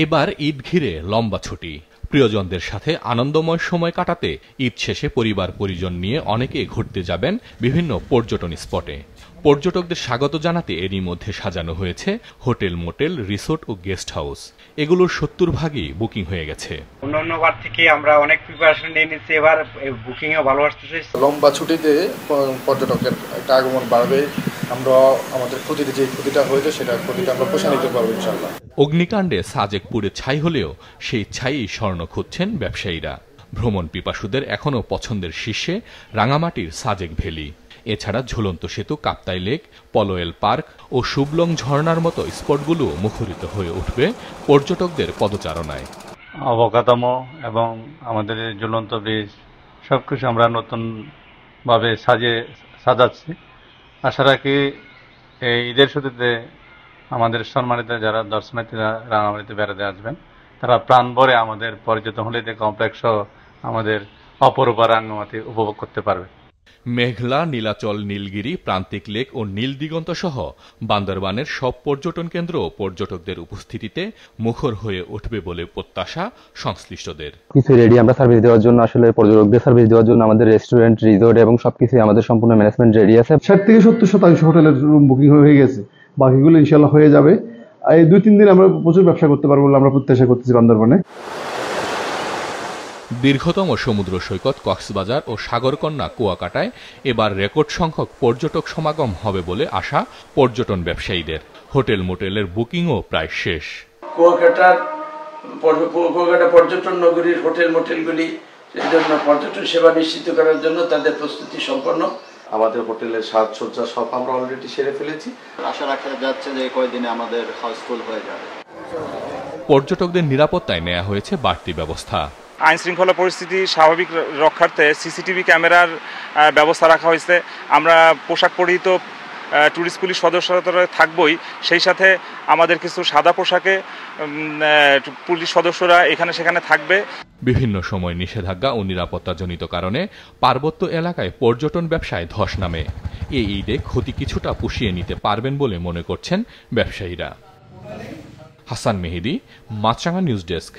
এবার ঈদ ঘিরে লম্বা ছুটি। প্রিয়জনদের সাথে আনন্দময় সময় কাটাতে ঈদ শেষে পরিবার পরিজন নিয়ে অনেকে ঘুরতে যাবেন বিভিন্ন পর্যটন স্পটে। পর্যটকদের স্বাগত জানাতে এরই মধ্যে সাজানো হয়েছে হোটেল, মোটেল, রিসোর্ট ও গেস্ট হাউস। এগুলোর ৭০ ভাগই বুকিং হয়ে গেছে। অন্যান্যবার থেকে আমরা অনেক প্রিপারেশন নিয়ে নিচ্ছি, এবার বুকিংও ভালো আসতেছে। লম্বা ছুটিতে পর্যটকের একটা আগমন বাড়বে। আমরা আমাদের যে ক্ষতিটা হয়েছে সেটা ক্ষতিটা আমরা পোষা নিতে পারবো ইনশাআল্লাহ। অগ্নিকাণ্ডে সাজেক পুড়ে ছাই হলেও সেই ছাই স্বর্ণ খুঁজছেন ব্যবসায়ীরা। ভ্রমণ পিপাসুদের এখনও পছন্দের শীর্ষে রাঙামাটির সাজেক ভ্যালি। এছাড়া ঝুলন্ত সেতু, কাপ্তাই লেক, পলোয়েল পার্ক ও শুবলং ঝর্ণার মতো স্পটগুলো মুখরিত হয়ে উঠবে পর্যটকদের পদচারণায়। অবকাঠামো এবং আমাদের ঝুলন্ত ব্রিজ সবকিছু আমরা নতুনভাবে সাজাচ্ছি। আশা রাখি এই ঈদের ছুটিতে আমাদের সম্মানিত যারা দর্শনার্থীরা রাঙামাটিতে বেড়াতে আসবেন তারা প্রাণ ভরে আমাদের পর্যটন হলিডে কমপ্লেক্স সহ আমাদের অপরূপা রাঙামাটি উপভোগ করতে পারবে। মেঘলা, নীলাচল, নীলগিরি, প্রান্তিক লেক ও নীলদিগন্ত সহ বান্দরবানের সব পর্যটন কেন্দ্র পর্যটকদের উপস্থিতিতে মুখর হয়ে উঠবে বলে প্রত্যাশা সংশ্লিষ্টদের। কিছু রেডি আমরা সার্ভিস দেওয়ার জন্য, আসলে পর্যটকদের সার্ভিস দেওয়ার জন্য আমাদের রেস্টুরেন্ট, রিসোর্ট এবং সবকিছু আমাদের সম্পূর্ণ ম্যানেজমেন্ট রেডি আছে। ৬০ থেকে ৭০% হোটেলের রুম বুকিং হয়ে গেছে, বাকিগুলো ইনশাআল্লাহ হয়ে যাবে। এই ২-৩ দিন আমরা প্রচুর ব্যবসা করতে পারবো বলে আমরা প্রত্যাশা করতেছি বান্দরবানে। দীর্ঘতম সমুদ্র সৈকত কক্সবাজার ও সাগরকন্যা কুয়াকাটায় এবার রেকর্ড সংখ্যক পর্যটক সমাগম হবে বলে আশা পর্যটন ব্যবসায়ীদের। হোটেল, মোটেলের বুকিংও প্রায় শেষ। কুয়াকাটা পর্যটন নগরীর হোটেল, মোটেলগুলি এই জন্য পর্যটন সেবা নিশ্চিত করার জন্য তাদের প্রস্তুতি সম্পন্ন। আমাদের হোটেলের সাজসজ্জা সব আমরা অলরেডি সেরে ফেলেছি। আশা রাখা যাচ্ছে যে কয়েকদিনে আমাদের হাউসফুল হয়ে যাবে। পর্যটকদের নিরাপত্তায় নেওয়া হয়েছে বাড়তি ব্যবস্থা। আইন শৃঙ্খলা পরিস্থিতি স্বাভাবিক রক্ষার্থে সিসিটিভি ক্যামেরার ব্যবস্থা রাখা হয়েছে। আমরা পোশাক পরিহিত ট্যুরিস্ট পুলিশ সদস্যরা থাকবই, সেই সাথে আমাদের কিছু সাদা পোশাকে পুলিশ সদস্যরা এখানে সেখানে থাকবে। বিভিন্ন সময় নিষেধাজ্ঞা ও নিরাপত্তাজনিত কারণে পার্বত্য এলাকায় পর্যটন ব্যবসায় ধস নামে। এই ঈদে ক্ষতি কিছুটা পুষিয়ে নিতে পারবেন বলে মনে করছেন ব্যবসায়ীরা। হাসান মেহেদী, মাছরাঙা নিউজ ডেস্ক।